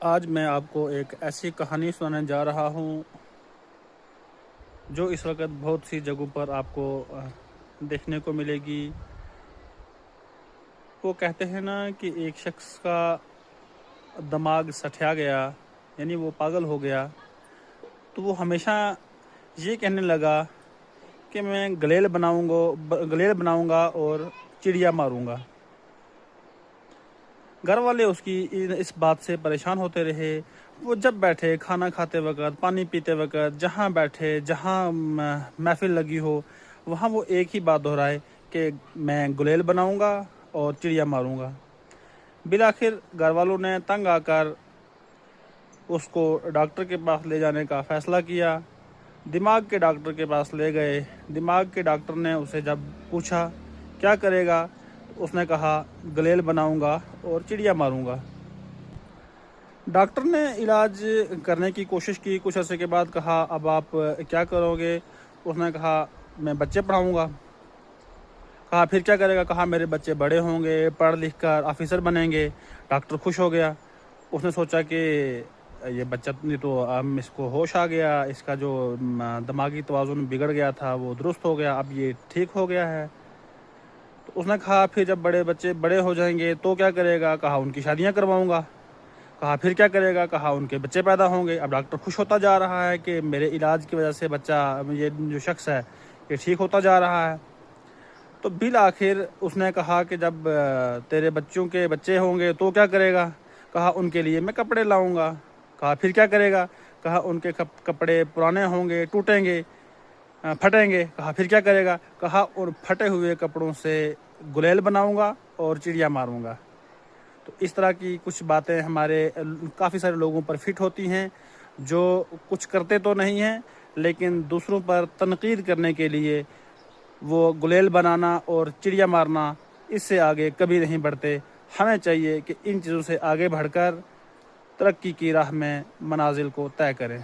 آج میں آپ کو ایک ایسی کہانی سنانے جا رہا ہوں جو اس وقت بہت سی جگہوں پر آپ کو دیکھنے کو ملے گی۔ وہ کہتے ہیں نا کہ ایک شخص کا دماغ سٹھیا گیا، یعنی وہ پاگل ہو گیا، تو وہ ہمیشہ یہ کہنے لگا کہ میں گلیل بناؤں گا اور چڑیا ماروں گا۔ گھر والے اس کی اس بات سے پریشان ہوتے رہے۔ وہ جب بیٹھے کھانا کھاتے وقت، پانی پیتے وقت، جہاں بیٹھے، جہاں محفل لگی ہو، وہاں وہ ایک ہی بات دہرائے کہ میں گلیل بناؤں گا اور چڑیا ماروں گا۔ بالآخر گھر والوں نے تنگ آ کر اس کو ڈاکٹر کے پاس لے جانے کا فیصلہ کیا۔ دماغ کے ڈاکٹر کے پاس لے گئے۔ دماغ کے ڈاکٹر نے اسے جب پوچھا کیا کرے گا، تو اس نے کہا گلیل بناؤں گا اور چڑیا ماروں گا۔ ڈاکٹر نے علاج کرنے کی کوشش کی، کچھ عرصے کے بعد کہا اب آپ کیا کرو گے؟ اس نے کہا میں بچے پڑھاؤں گا۔ کہا پھر کیا کرے گا؟ کہا میرے بچے بڑے ہوں گے، پڑھ لکھ کر آفیسر بنیں گے۔ ڈاکٹر خوش ہو گیا۔ اس نے سوچا کہ یہ بچہ تو اس کو ہوش آ گیا، اس کا جو دماغی توازن بگڑ گیا تھا وہ درست ہو گیا، اب یہ ٹھیک ہو گیا ہے۔ تو اس نے کہا پھر جب بچے بڑے ہو جائیں گے تو کیا کرے گا؟ کہا ان کی شادیاں کرواؤں گا۔ کہا پھر کیا کرے گا؟ کہا ان کے بچے پیدا ہوں گے۔ اب ڈاکٹر خوش ہوتا جا رہا ہے کہ میرے علاج کی وجہ سے یہ جو شخص ہے یہ ٹھیک ہوتا جا رہا ہے۔ تو بالآخر اس نے کہا کہ جب تیرے بچوں کے بچے ہوں گے تو کیا کرے گا؟ کہا ان کے لیے میں کپڑے لاؤں گا۔ کہا پھر کیا کرے گا؟ کہا ان کے کپڑے پرانے ہوں گے، ٹوٹیں گے، پھٹیں گے۔ کہا پھر کیا کرے گا؟ کہا ان پھٹے ہوئے کپڑوں سے گلیل بناؤں گا اور چڑیا ماروں گا۔ تو اس طرح کی کچھ باتیں ہمارے کافی سارے لوگوں پر فٹ ہوتی ہیں، جو کچھ کرتے تو نہیں ہیں لیکن دوسروں پر تنقید کرنے کے لیے وہ گلیل بنانا اور چڑیا مارنا، اس سے آگے کبھی نہیں بڑھتے۔ ہمیں چاہیے کہ ان چیزوں سے آگے بڑھ کر ترقی کی راہ میں منازل کو طے کریں۔